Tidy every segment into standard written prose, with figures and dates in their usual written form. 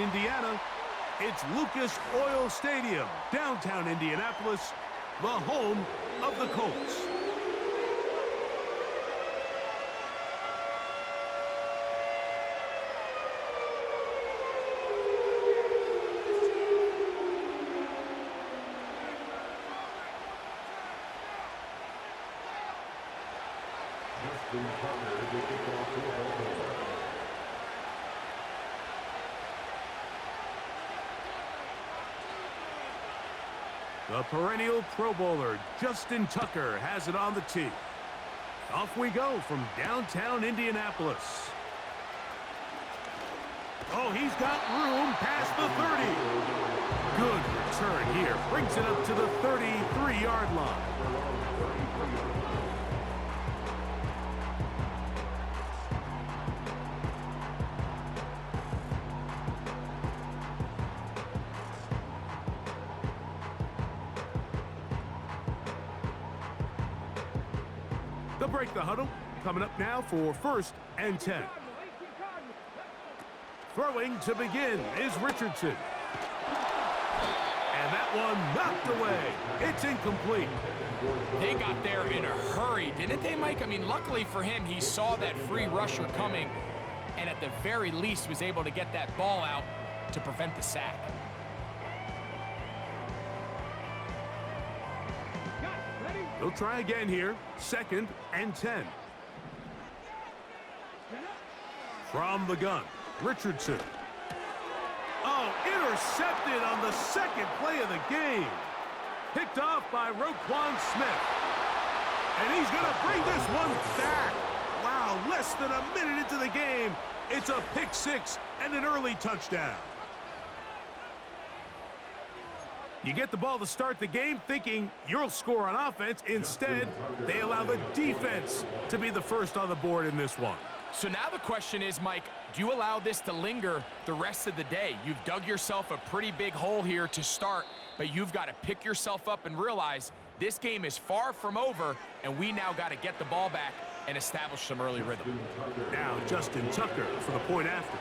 Indiana. It's Lucas Oil Stadium, downtown Indianapolis, the home of the Colts. The perennial Pro Bowler, Justin Tucker, has it on the tee. Off we go from downtown Indianapolis. Oh, he's got room past the 30. Good return here. Brings it up to the 33-yard line. They'll break the huddle. Coming up now for 1st and 10. Throwing to begin is Richardson. And that one knocked away. It's incomplete. They got there in a hurry, didn't they, Mike? I mean, luckily for him, he saw that free rusher coming and at the very least was able to get that ball out to prevent the sack. They'll try again here. 2nd and 10. From the gun, Richardson. Oh, intercepted on the second play of the game. Picked off by Roquan Smith. And he's going to bring this one back. Wow, less than a minute into the game. It's a pick six and an early touchdown. You get the ball to start the game thinking you'll score on offense. Instead, they allow the defense to be the first on the board in this one. So now the question is, Mike, do you allow this to linger the rest of the day? You've dug yourself a pretty big hole here to start, but you've got to pick yourself up and realize this game is far from over, and we now got to get the ball back and establish some early rhythm. Now Justin Tucker for the point after.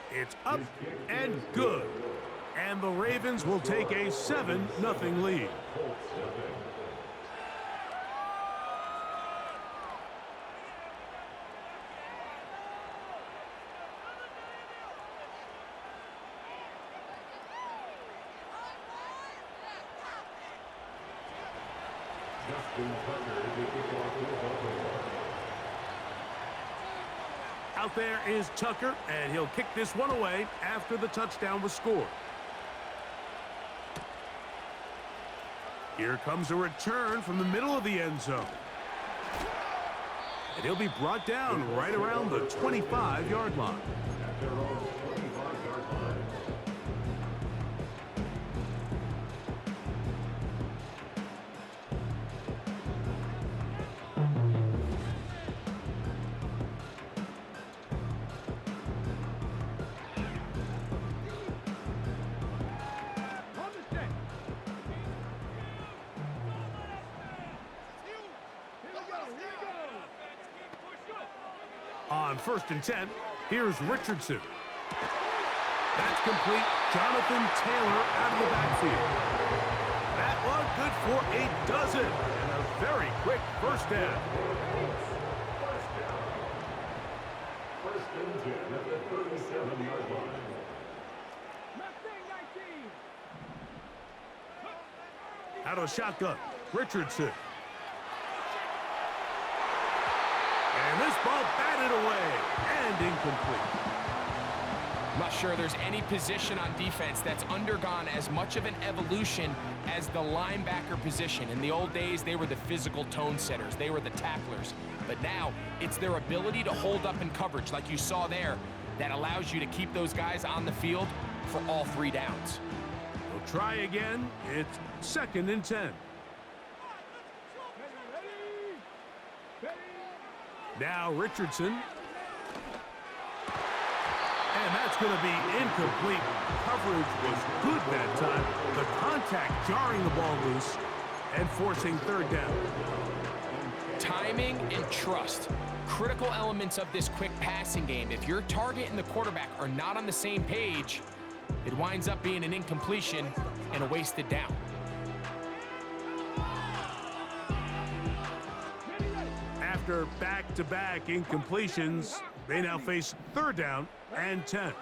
It's up and good. And the Ravens will take a 7-0 lead. Out there is Tucker, and he'll kick this one away after the touchdown was scored. Here comes a return from the middle of the end zone. And he'll be brought down right around the 25-yard line. On 1st and 10, here's Richardson. That's complete. Jonathan Taylor out of the backfield. That one good for a dozen. And a very quick first down. First and 10 at the 37-yard line. Out of the shotgun, Richardson. And this ball batted away and incomplete. I'm not sure there's any position on defense that's undergone as much of an evolution as the linebacker position. In the old days, they were the physical tone setters. They were the tacklers. But now, it's their ability to hold up in coverage, like you saw there, that allows you to keep those guys on the field for all 3 downs. We'll try again. It's 2nd and 10. Now Richardson. And that's going to be incomplete. Coverage was good that time. The contact jarring the ball loose and forcing 3rd down. Timing and trust, critical elements of this quick passing game. If your target and the quarterback are not on the same page, it winds up being an incompletion and a wasted down. After back-to-back incompletions, they now face 3rd down and 10.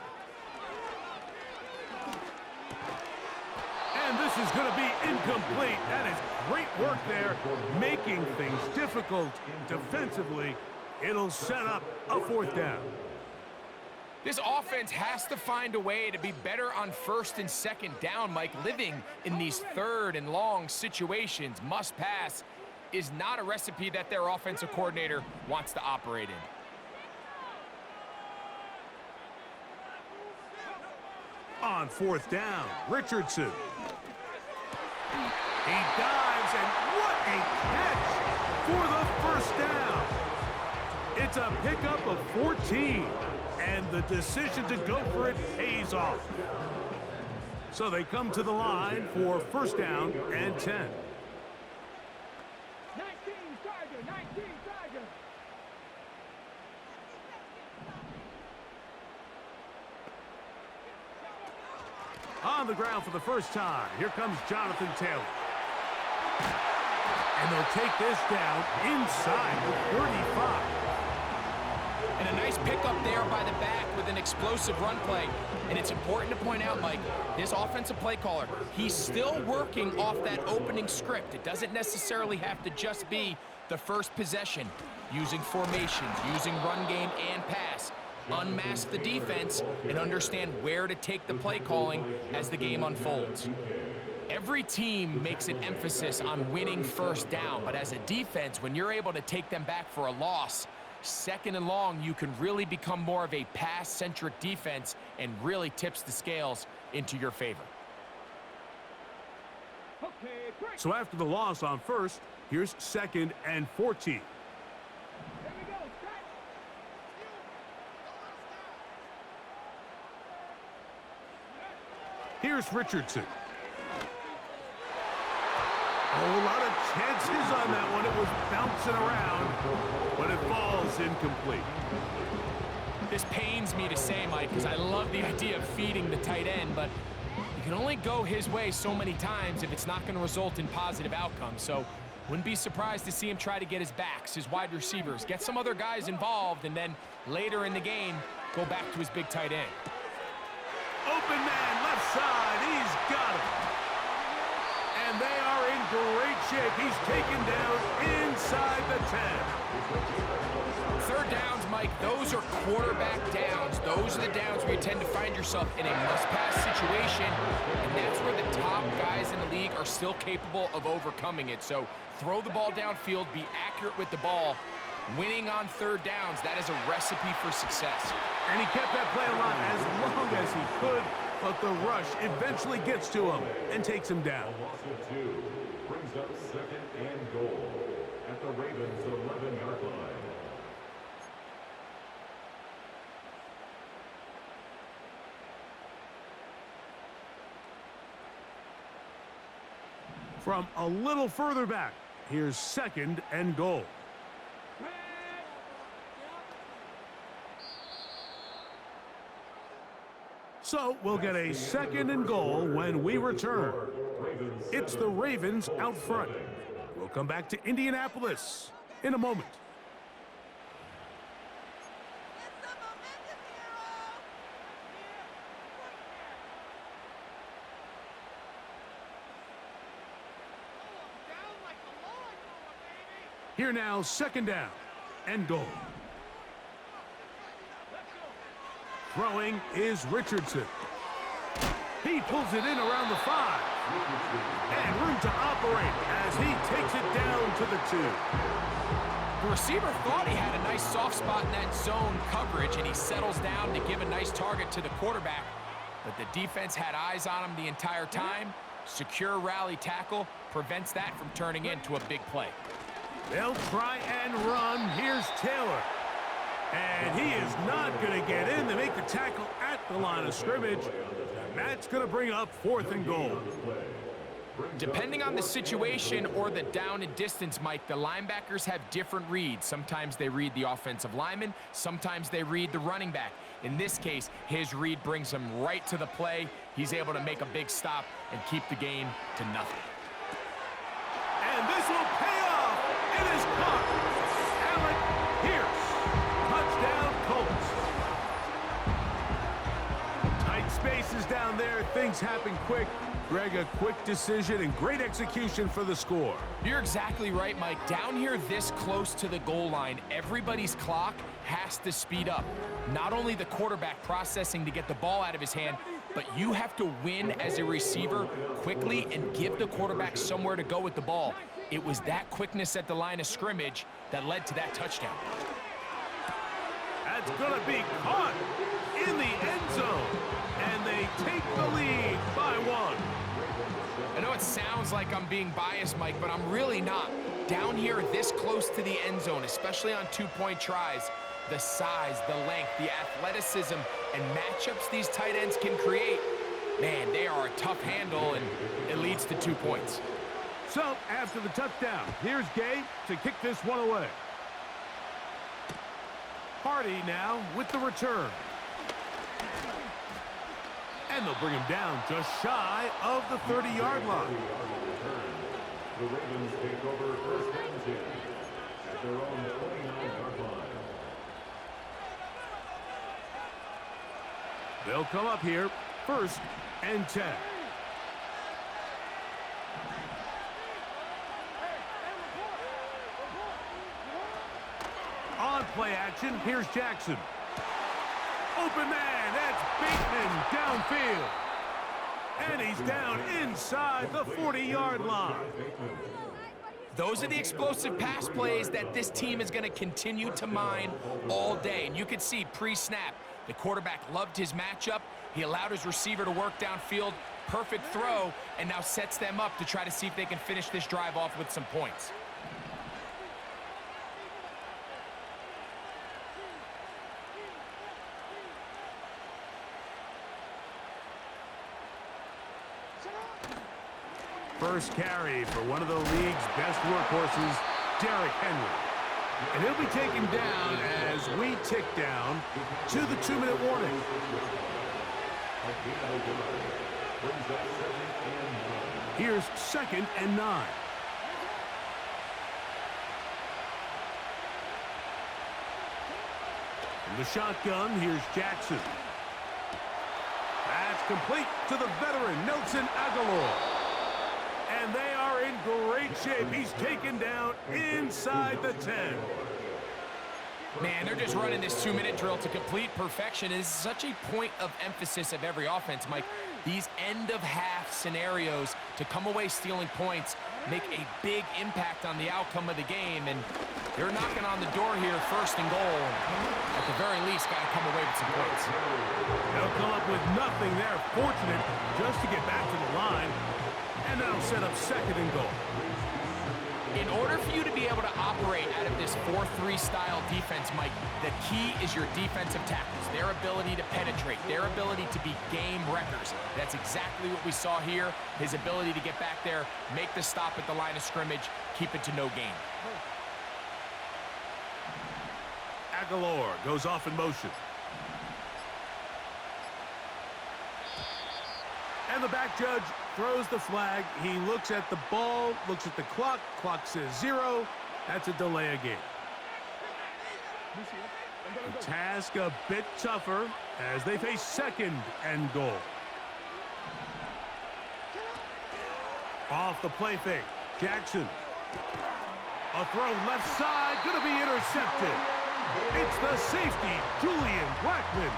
And this is going to be incomplete. That is great work there, making things difficult defensively. It'll set up a 4th down. This offense has to find a way to be better on 1st and 2nd down, Mike. Living in these 3rd and long situations, must pass, is not a recipe that their offensive coordinator wants to operate in. On 4th down, Richardson. He dives, and what a catch for the 1st down. It's a pickup of 14, and the decision to go for it pays off. So they come to the line for 1st down and 10. 19 Tiger. On the ground for the first time, here comes Jonathan Taylor. And they'll take this down inside the 35. And a nice pickup there by the back with an explosive run play. And it's important to point out, Mike, this offensive play caller, he's still working off that opening script. It doesn't necessarily have to just be the first possession. Using formations, using run game and pass. Unmask the defense and understand where to take the play calling as the game unfolds. Every team makes an emphasis on winning 1st down, but as a defense, when you're able to take them back for a loss, 2nd and long, you can really become more of a pass-centric defense and really tips the scales into your favor. So after the loss on 1st, here's 2nd and 14. Here's Richardson. Oh, a lot of chances on that one. It was bouncing around, but it falls incomplete. This pains me to say, Mike, because I love the idea of feeding the tight end, but you can only go his way so many times if it's not going to result in positive outcomes. So wouldn't be surprised to see him try to get his backs, his wide receivers, get some other guys involved, and then later in the game, go back to his big tight end. Open man, left side, he's got it. And they are in great shape. He's taken down inside the 10. 3rd downs, Mike, those are quarterback downs. Those are the downs where you tend to find yourself in a must-pass situation, and that's where the top guys in the league are still capable of overcoming it. So throw the ball downfield, be accurate with the ball. Winning on 3rd downs, that is a recipe for success. And he kept that play alive as long as he could, but the rush eventually gets to him and takes him down. Loss of 2 brings up 2nd and goal at the Ravens' 11-yard line. From a little further back, here's 2nd and goal. So we'll get a 2nd and goal when we return. It's the Ravens out front. We'll come back to Indianapolis in a moment. Here now, 2nd down and goal. Throwing is Richardson. He pulls it in around the 5. And room to operate as he takes it down to the 2. The receiver thought he had a nice soft spot in that zone coverage, and he settles down to give a nice target to the quarterback. But the defense had eyes on him the entire time. Secure rally tackle prevents that from turning into a big play. They'll try and run. Here's Taylor. And he is not going to get in. They make the tackle at the line of scrimmage. And that's going to bring up 4th and goal. Depending on the situation or the down and distance, Mike, the linebackers have different reads. Sometimes they read the offensive lineman, sometimes they read the running back. In this case, his read brings him right to the play. He's able to make a big stop and keep the game to nothing. And this will pay off. It is caught. Allen Pierce. Touchdown, Colts. Tight spaces down there. Things happen quick. Greg, a quick decision and great execution for the score. You're exactly right, Mike. Down here this close to the goal line, everybody's clock has to speed up. Not only the quarterback processing to get the ball out of his hand, but you have to win as a receiver quickly and give the quarterback somewhere to go with the ball. It was that quickness at the line of scrimmage that led to that touchdown. That's going to be caught in the end zone. And they take the lead by 1. I know it sounds like I'm being biased, Mike, but I'm really not. Down here this close to the end zone, especially on two-point tries, the size, the length, the athleticism, and matchups these tight ends can create, man, they are a tough handle, and it leads to 2 points. So, after the touchdown, here's Gabe to kick this one away. Hardy now with the return. And they'll bring him down just shy of the 30-yard line. The Ravens take over first and 10 at their own 29-yard line. They'll come up here, first and 10. On play action, here's Jackson. Open man, that's Bateman downfield. And he's down inside the 40-yard line. Those are the explosive pass plays that this team is going to continue to mine all day. And you can see pre-snap, the quarterback loved his matchup. He allowed his receiver to work downfield. Perfect throw, and now sets them up to try to see if they can finish this drive off with some points. First carry for one of the league's best workhorses, Derrick Henry. And he'll be taken down as we tick down to the 2-minute warning. Here's 2nd and 9. From the shotgun, here's Jackson. That's complete to the veteran, Nelson Aguilar. And they are in great shape. He's taken down inside the 10. Man, they're just running this 2-minute drill to complete perfection. It is such a point of emphasis of every offense, Mike. These end-of-half scenarios to come away stealing points make a big impact on the outcome of the game. And they're knocking on the door here, 1st and goal. At the very least, got to come away with some points. They'll come up with nothing there. Fortunate just to get back to the line. And now set up 2nd and goal. In order for you to be able to operate out of this 4-3 style defense, Mike, the key is your defensive tackles, their ability to penetrate, their ability to be game wreckers. That's exactly what we saw here, his ability to get back there, make the stop at the line of scrimmage, keep it to no gain. Aguilar goes off in motion. And the back judge throws the flag. He looks at the ball, looks at the clock. Clock says 0. That's a delay of game. The task a bit tougher as they face 2nd and goal. Off the play fake. Jackson. A throw left side, going to be intercepted. It's the safety, Julian Blackman.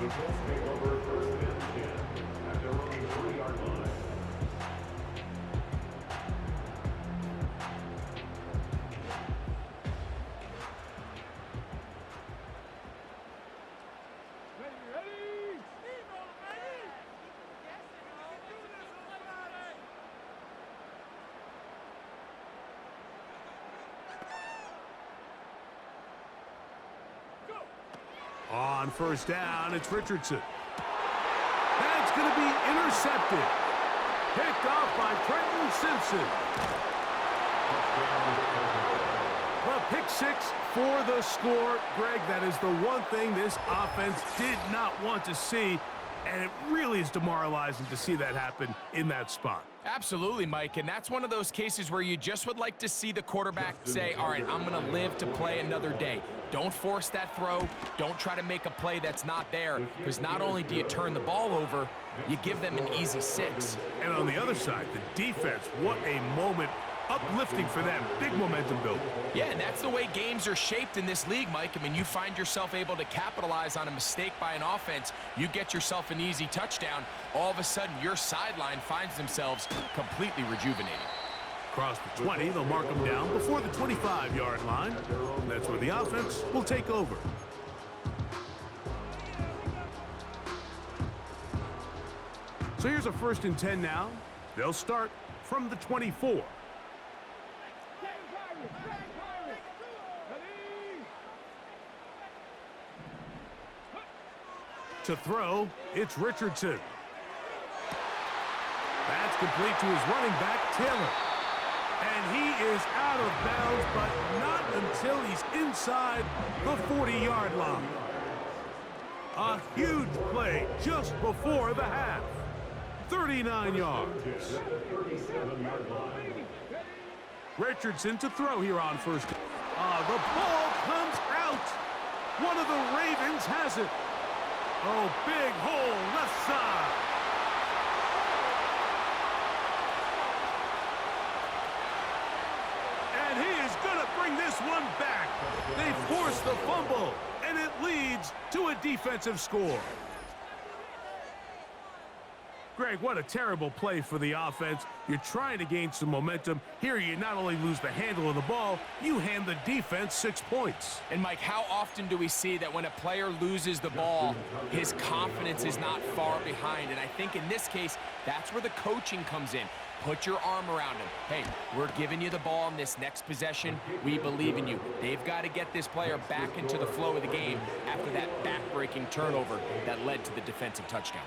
The Colts take over first and 10 at their own 3-yard line. On first down, it's Richardson. That's going to be intercepted. Picked off by Trenton Simpson. The pick six for the score. Greg, that is the one thing this offense did not want to see, and it really is demoralizing to see that happen in that spot. Absolutely, Mike, and that's one of those cases where you just would like to see the quarterback say, all right, I'm going to live to play another day. Don't force that throw. Don't try to make a play that's not there, because not only do you turn the ball over, you give them an easy 6. And on the other side, the defense, what a moment. Uplifting for them. Big momentum building. Yeah, and that's the way games are shaped in this league, Mike. I mean, you find yourself able to capitalize on a mistake by an offense. You get yourself an easy touchdown. All of a sudden, your sideline finds themselves completely rejuvenated. Across the 20, they'll mark them down before the 25-yard line. That's where the offense will take over. So here's a 1st and 10 now. They'll start from the 24. To throw, it's Richardson. That's complete to his running back, Taylor. And he is out of bounds, but not until he's inside the 40-yard line. A huge play just before the half. 39 yards. Richardson to throw here on first. The ball comes out. One of the Ravens has it. Oh, big hole left side. And he is going to bring this one back. They force the fumble, and it leads to a defensive score. Greg, what a terrible play for the offense. You're trying to gain some momentum. Here you not only lose the handle of the ball, you hand the defense 6 points. And Mike, how often do we see that when a player loses the ball, his confidence is not far behind? And I think in this case, that's where the coaching comes in. Put your arm around him. Hey, we're giving you the ball in this next possession. We believe in you. They've got to get this player back into the flow of the game after that back-breaking turnover that led to the defensive touchdown.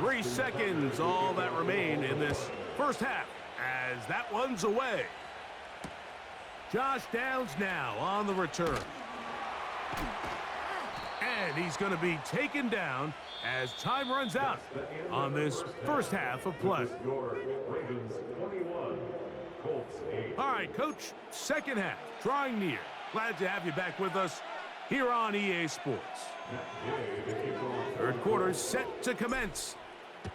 3 seconds, all that remain in this first half, as that one's away. Josh Downs now on the return. And he's going to be taken down as time runs out on this first half of play. All right, Coach, second half, drawing near. Glad to have you back with us here on EA Sports. Third quarter set to commence.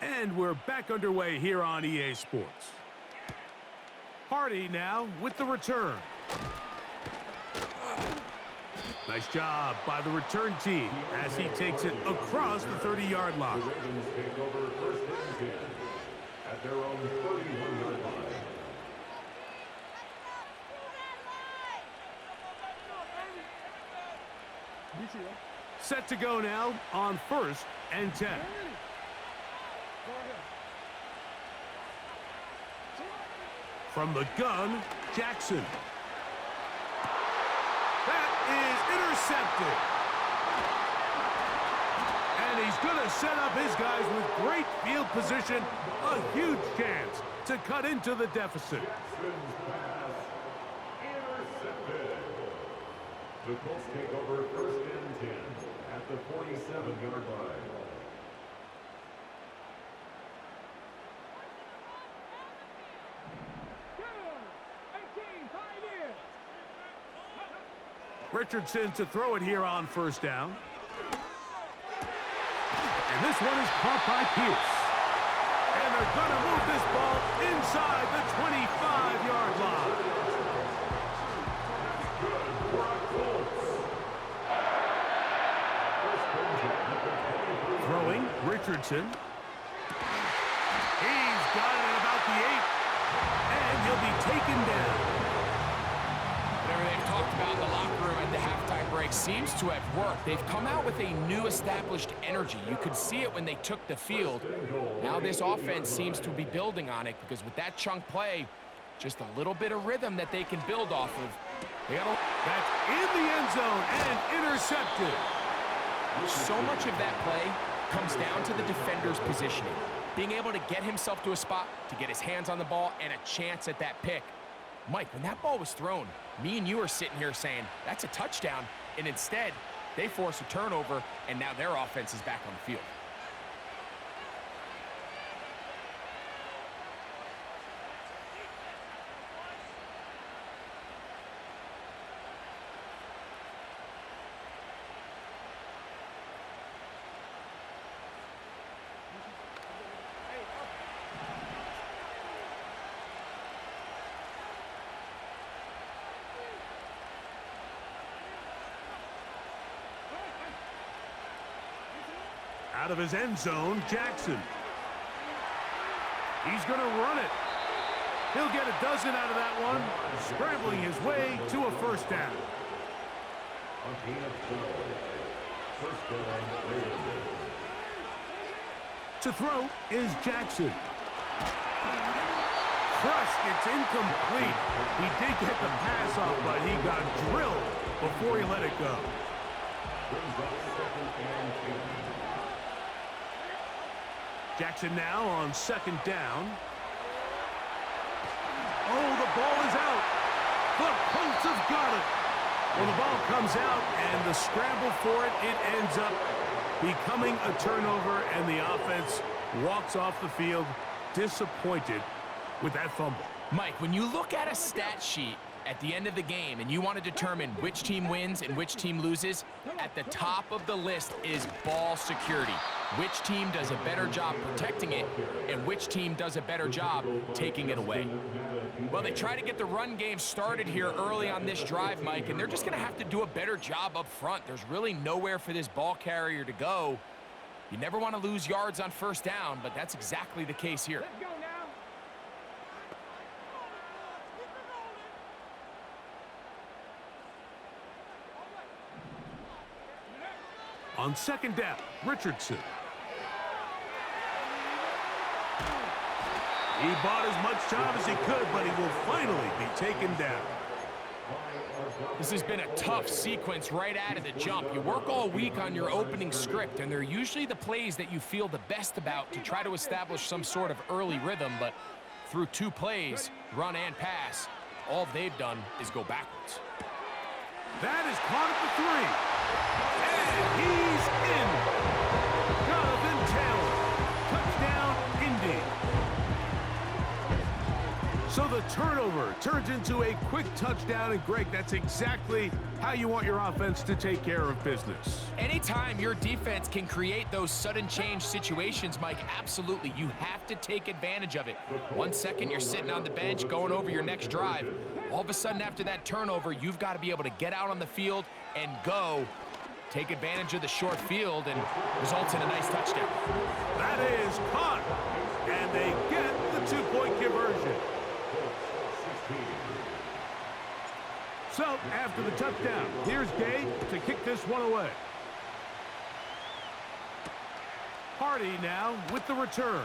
And we're back underway here on EA Sports. Hardy now with the return. Nice job by the return team as he takes it across the 30-yard line. At their own 31-yard line. Set to go now on 1st and 10. From the gun, Jackson. That is intercepted. And he's going to set up his guys with great field position. A huge chance to cut into the deficit. The Colts take over 1st and 10 at the 47-yard line. Richardson to throw it here on first down. And this one is caught by Pierce. And they're going to move this ball inside the 25-yard line. Throwing, Richardson. He's got it at about the 8. And he'll be taken down. Whatever they've talked about in the locker room at the halftime break seems to have worked. They've come out with a new established energy. You could see it when they took the field. Now this offense seems to be building on it because with that chunk play, just a little bit of rhythm that they can build off of. That's in the end zone and intercepted. So much of that play comes down to the defender's positioning. Being able to get himself to a spot, to get his hands on the ball, and a chance at that pick. Mike, when that ball was thrown, me and you are sitting here saying, that's a touchdown, and instead, they force a turnover, and now their offense is back on the field. Out of his end zone, Jackson. He's going to run it. He'll get a dozen out of that one, scrambling his way to a first down. To throw is Jackson. Crushed, it's incomplete. He did get the pass off, but he got drilled before he let it go. Jackson now on second down. Oh, the ball is out. The Colts have got it. Well, the ball comes out, and the scramble for it, it ends up becoming a turnover, and the offense walks off the field disappointed with that fumble. Mike, when you look at a stat sheet at the end of the game and you want to determine which team wins and which team loses, at the top of the list is ball security. Which team does a better job protecting it and which team does a better job taking it away. Well, they try to get the run game started here early on this drive, Mike, and they're just going to have to do a better job up front. There's really nowhere for this ball carrier to go. You never want to lose yards on first down, but that's exactly the case here. Let's go now. On second down, Richardson. He bought as much time as he could, but he will finally be taken down. This has been a tough sequence right out of the jump. You work all week on your opening script, and they're usually the plays that you feel the best about to try to establish some sort of early rhythm, but through two plays, run and pass, all they've done is go backwards. That is caught at the 3. And he's in. Jonathan Taylor. Touchdown, Indy. So the turnover turns into a quick touchdown, and Greg, that's exactly how you want your offense to take care of business. Anytime your defense can create those sudden change situations, Mike, absolutely, you have to take advantage of it. 1 second, you're sitting on the bench going over your next drive. All of a sudden, after that turnover, you've got to be able to get out on the field and go. Take advantage of the short field and results in a nice touchdown. That is caught, and they get the two-point conversion. So, after the touchdown, here's Gay to kick this one away. Hardy now with the return.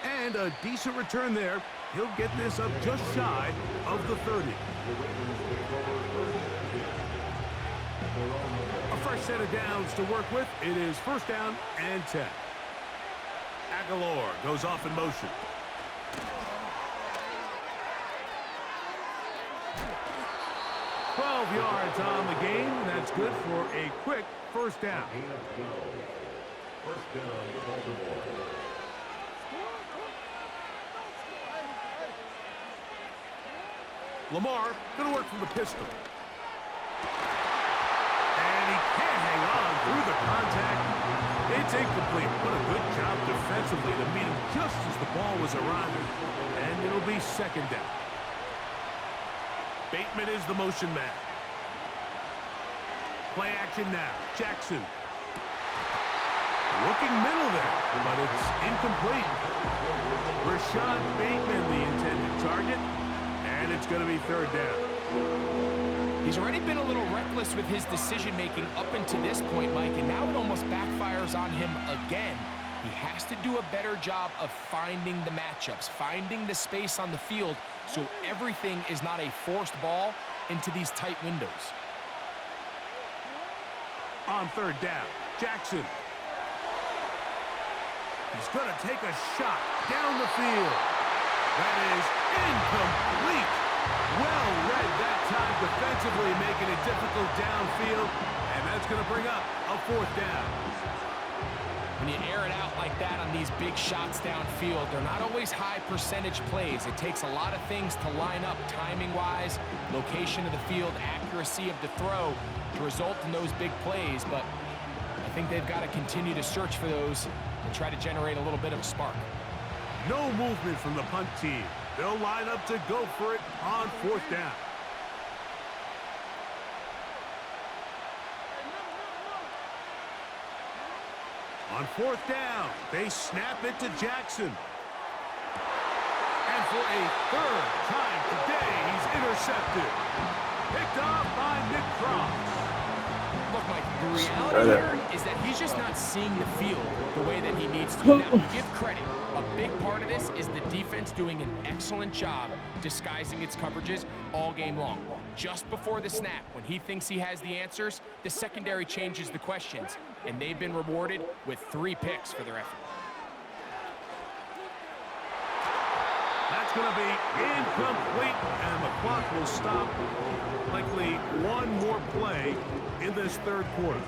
And a decent return there. He'll get this up just shy of the 30. A fresh set of downs to work with. It is first down and 10. Aguilar goes off in motion. Yards on the game. That's good for a quick first down. First down, Baltimore. Lamar going to work from the pistol. And he can't hang on through the contact. It's incomplete. What a good job defensively to meet him just as the ball was arriving. And it'll be second down. Bateman is the motion man. Play action now. Jackson. Looking middle there, but it's incomplete. Rashad Bateman, the intended target, and it's going to be third down. He's already been a little reckless with his decision-making up until this point, Mike, and now it almost backfires on him again. He has to do a better job of finding the matchups, finding the space on the field, so everything is not a forced ball into these tight windows. On third down, Jackson. He's going to take a shot down the field. That is incomplete. Well read that time defensively, making it difficult downfield. And that's going to bring up a fourth down. When you air it out like that on these big shots downfield, they're not always high percentage plays. It takes a lot of things to line up timing-wise, location of the field, accuracy of the throw to result in those big plays. But I think they've got to continue to search for those and try to generate a little bit of a spark. No movement from the punt team. They'll line up to go for it on fourth down. On fourth down, they snap it to Jackson. And for a third time today, he's intercepted. Picked off by Nick Cross. Look, Mike, the reality here is that he's just not seeing the field the way that he needs to. Now, you give credit. A big part of this is the defense doing an excellent job disguising its coverages all game long. Just before the snap, when he thinks he has the answers, the secondary changes the questions, and they've been rewarded with 3 picks for their effort. That's going to be incomplete, and the clock will stop. Likely one more play in this third quarter.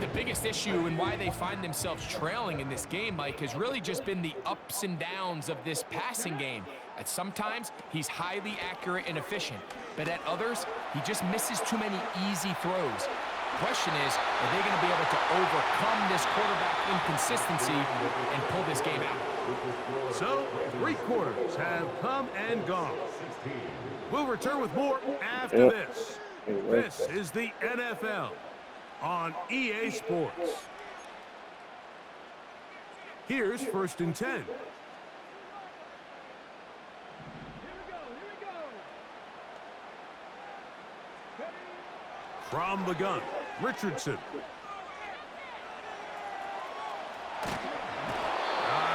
The biggest issue and why they find themselves trailing in this game, Mike, has really just been the ups and downs of this passing game. At sometimes, he's highly accurate and efficient, but at others, he just misses too many easy throws. The question is, are they going to be able to overcome this quarterback inconsistency and pull this game out? So, 3 quarters have come and gone. We'll return with more after this. This is the NFL on EA Sports. Here's 1st and 10. From the gun, Richardson.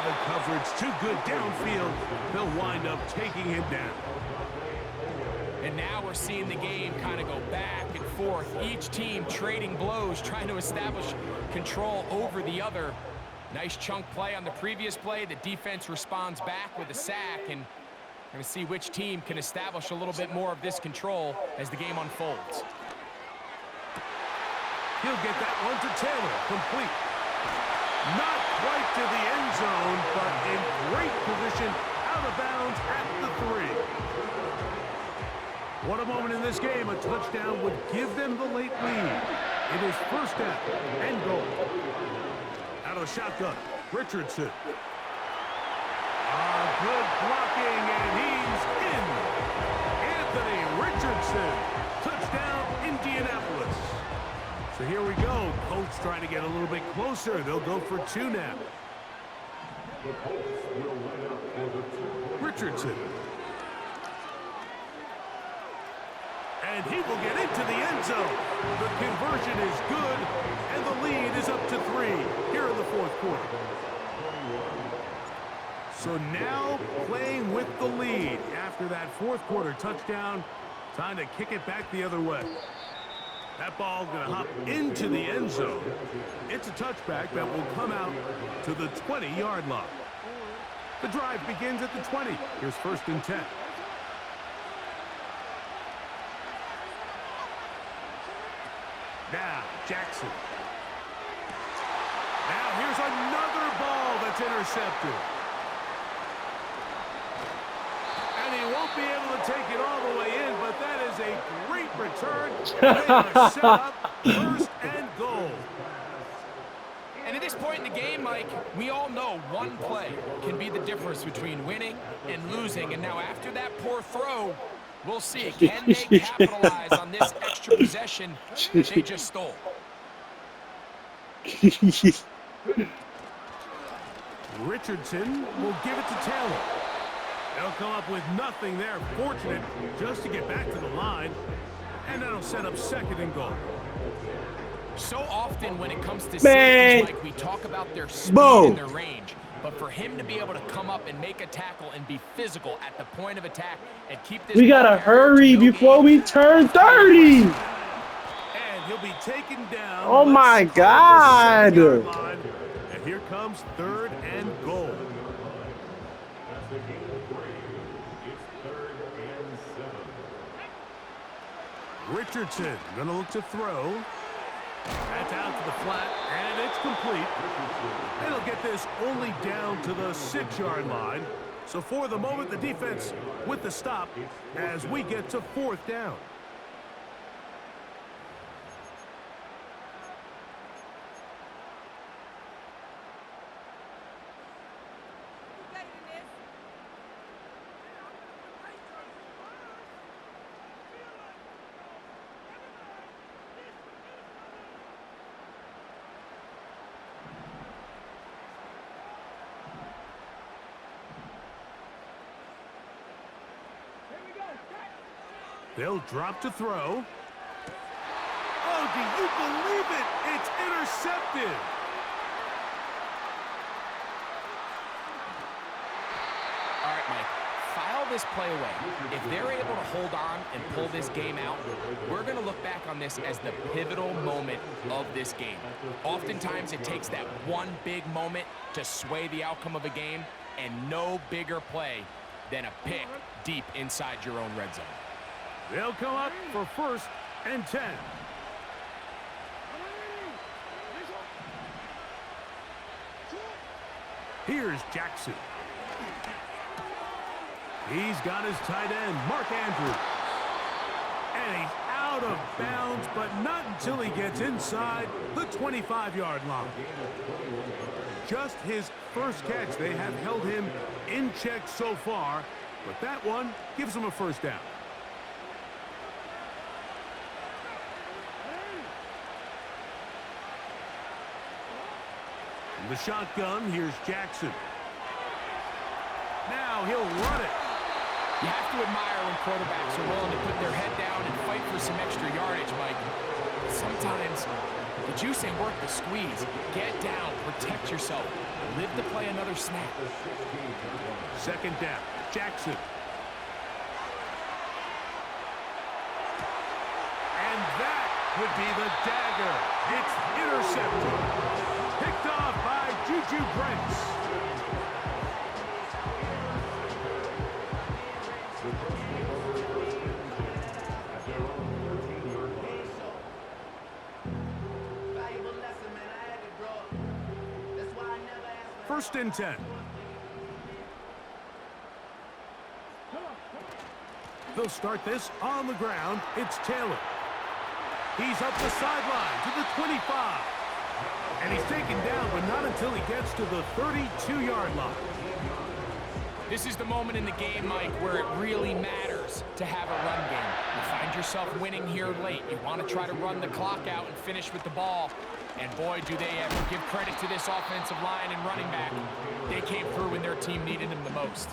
The coverage too good downfield. They'll wind up taking him down. And now we're seeing the game kind of go back and forth. Each team trading blows, trying to establish control over the other. Nice chunk play on the previous play. The defense responds back with a sack, and we're going to see which team can establish a little bit more of this control as the game unfolds. He'll get that one to Taylor, complete. Not quite to the end zone, but in great position, out of bounds at the 3. What a moment in this game. A touchdown would give them the late lead. It is 1st down and goal. Out of the shotgun, Richardson. Good blocking, and he's in. Anthony Richardson. Touchdown, Indianapolis. So here we go. Colts trying to get a little bit closer. They'll go for 2 now. Richardson. And he will get into the end zone. The conversion is good, and the lead is up to 3 here in the 4th quarter. So now playing with the lead after that 4th quarter touchdown. Time to kick it back the other way. That ball going to hop into the end zone. It's a touchback that will come out to the 20-yard line. The drive begins at the 20. Here's 1st and 10. Now, Jackson. Now here's another ball that's intercepted. And he won't be able to take it all the way in, but that is a great return. They're going to set up 1st and goal. And at this point in the game, Mike, we all know one play can be the difference between winning and losing. And now after that poor throw, we'll see, can they capitalize on this extra possession that they just stole? Richardson will give it to Taylor. They'll come up with nothing there. Fortunate just to get back to the line. And that'll set up 2nd and goal. So often when it comes to safeties, Mike, we talk about their speed and their range. But for him to be able to come up and make a tackle and be physical at the point of attack and keep this... We gotta hurry before we turn 30! And he'll be taken down. Oh my Let's call it the 7-yard God. line. And here comes 3rd and goal. That's the game of 3. It's 3rd and 7. Richardson going to look to throw. That's out to the flat, and it's complete. It'll get this only down to the 6-yard line. So for the moment, the defense with the stop as we get to 4th down. They'll drop to throw. Oh, do you believe it? It's intercepted. All right, Mike, file this play away. If they're able to hold on and pull this game out, we're going to look back on this as the pivotal moment of this game. Oftentimes, it takes that one big moment to sway the outcome of a game, and no bigger play than a pick deep inside your own red zone. They'll come up for 1st and 10. Here's Jackson. He's got his tight end, Mark Andrews. And he's out of bounds, but not until he gets inside the 25-yard line. Just his first catch. They have held him in check so far, but that one gives him a 1st down. In the shotgun, here's Jackson. Now he'll run it. You have to admire when quarterbacks are willing to put their head down and fight for some extra yardage, Mike. Sometimes the juice ain't worth the squeeze. Get down, protect yourself, live to play another snap. 2nd down, Jackson. And that would be the dagger. It's intercepted. Picked off by Juju Brents. First and 10. They'll start this on the ground. It's Taylor. He's up the sideline to the 25. And he's taken down, but not until he gets to the 32-yard line. This is the moment in the game, Mike, where it really matters to have a run game. You find yourself winning here late. You want to try to run the clock out and finish with the ball. And boy, do they ever. Give credit to this offensive line and running back. They came through when their team needed them the most.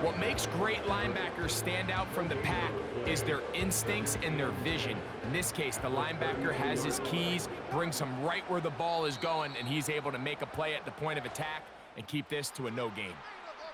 What makes great linebackers stand out from the pack is their instincts and their vision. In this case, the linebacker has his keys, brings him right where the ball is going, and he's able to make a play at the point of attack and keep this to a no gain.